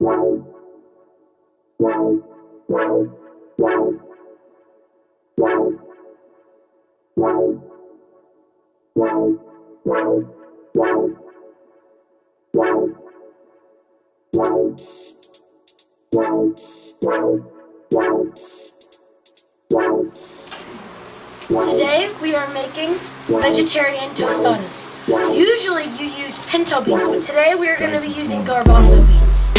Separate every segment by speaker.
Speaker 1: Today we are making vegetarian tostadas. Usually you use pinto beans, but today we are going to be using garbanzo beans.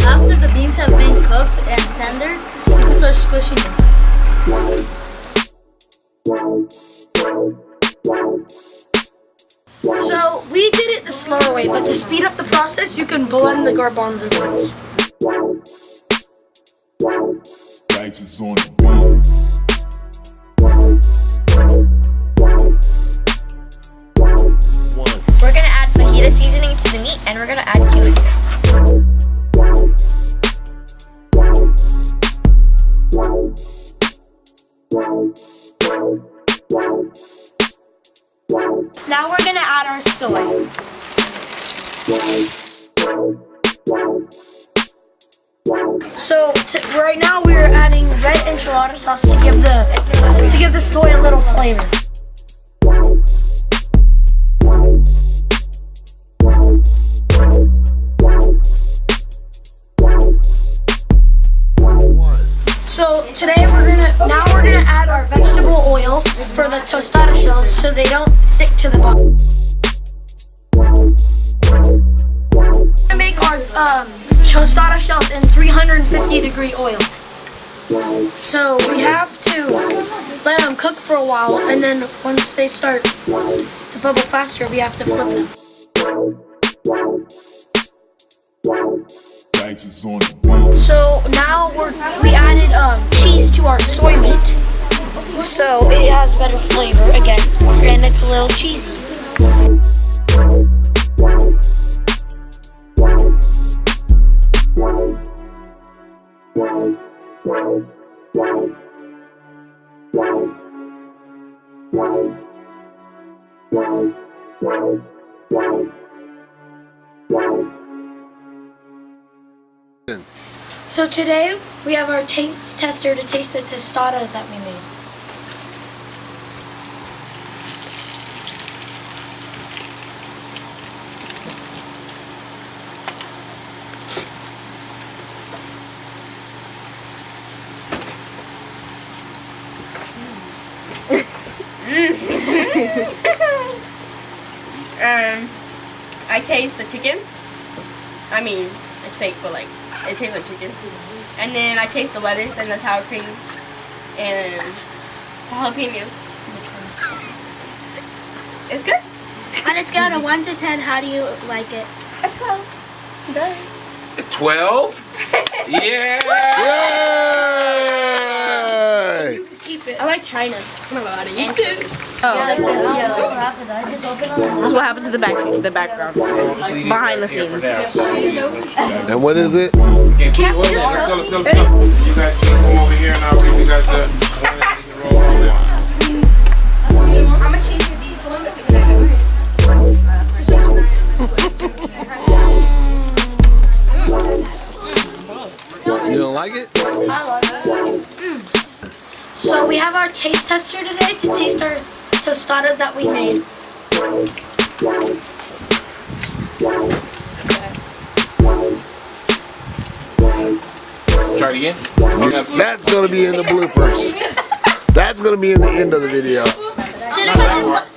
Speaker 2: After the beans have been cooked and tender, you can start squishing them.
Speaker 1: So we did it the slower way, but to speed up the process, you can blend the garbanzo beans.
Speaker 3: Thanks, it's on the beat.
Speaker 4: We're gonna add fajita seasoning to the meat, and we're gonna add cumin.
Speaker 1: Now we're gonna add our soy. So right now we're adding red enchilada sauce to give the soy a little flavor. So today we're gonna add our vegetable oil for the tostada shells so they don't stick to the bottom. We're gonna make our tostada shells in 350-degree oil. So we have to let them cook for a while, and then once they start to bubble faster, we have to flip them.
Speaker 3: Thanks, it's on the beat.
Speaker 1: So now we added cheese to our soy meat, so it has better flavor again, and it's a little cheesy. So today we have our taste tester to taste the tostadas that we made.
Speaker 4: I taste the chicken. I mean, it's fake, but like, it tastes like chicken. And then I taste the lettuce and the sour cream and the jalapenos. It's good.
Speaker 1: On a scale of 1 to 10, how do you like it?
Speaker 4: A 12. Good.
Speaker 5: 12? Yeah!
Speaker 1: You can keep it.
Speaker 4: I like China. I'm not allowed to eat this.
Speaker 2: Yeah, that's what happened. I just opened on
Speaker 6: This is what happens in the background, behind the scenes.
Speaker 7: And what is it?
Speaker 5: Let's go. You guys can come over here and I'll bring you guys the one that needs to roll on.
Speaker 4: I'm gonna change these
Speaker 7: You don't like it?
Speaker 1: I love it. So we have our taste tester today to taste our tostadas that we made.
Speaker 5: Try it again.
Speaker 7: That's going to be in the bloopers. That's going to be in the end of the video.
Speaker 1: Should have put this